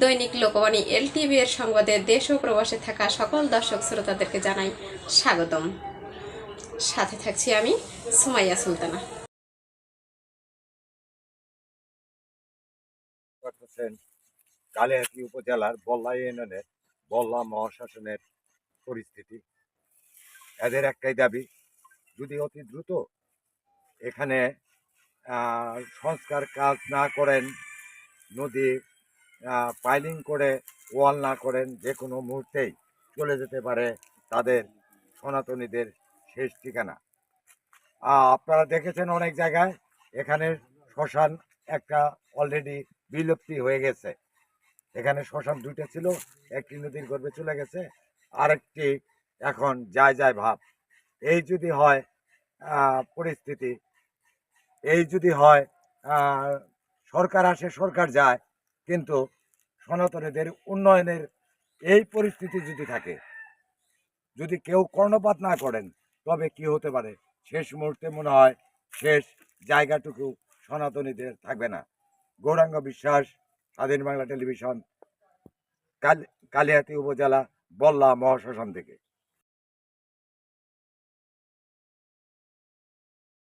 দৈনিক লোকবাণী এলটিভি এর সংবাদে দেশ ও প্রবাসে থাকা সকল দর্শক শ্রোতাদেরকে জানাই স্বাগতম। সাথে থাকছি আমি সুমাইয়া সুলতানা। কালিহাতী উপজেলার বল্লা ইউনিয়নের বল্লা মহাশাসনের পরিস্থিতি। এদের একটাই দাবি, যদি অতি দ্রুত এখানে সংস্কার কাজ না করেন, নদী পাইলিং করে ওয়াল না করেন, যে কোনো মুহূর্তেই চলে যেতে পারে তাদের সনাতনীদের শেষ ঠিকানা। আপনারা দেখেছেন অনেক জায়গায় এখানে শ্মশান একটা অলরেডি বিলুপ্তি হয়ে গেছে। এখানে শ্মশান দুইটা ছিল, একটি নদীর গর্ভে চলে গেছে, আরেকটি এখন যায় ভাব। এই যদি হয় পরিস্থিতি, এই যদি হয় সরকার আসে সরকার যায়, কিন্তু সনাতনীদের উন্নয়নের এই পরিস্থিতি যদি থাকে, যদি কেউ কর্ণপাত না করেন, তবে কি হতে পারে শেষ মুহূর্তে মনে হয় শেষ জায়গাটুকু সনাতনীদের থাকবে না। গৌরাঙ্গ বিশ্বাস, স্বাধীন বাংলা টেলিভিশন, কালিহাতী উপজেলা, বল্লা মহাশ্মশান থেকে।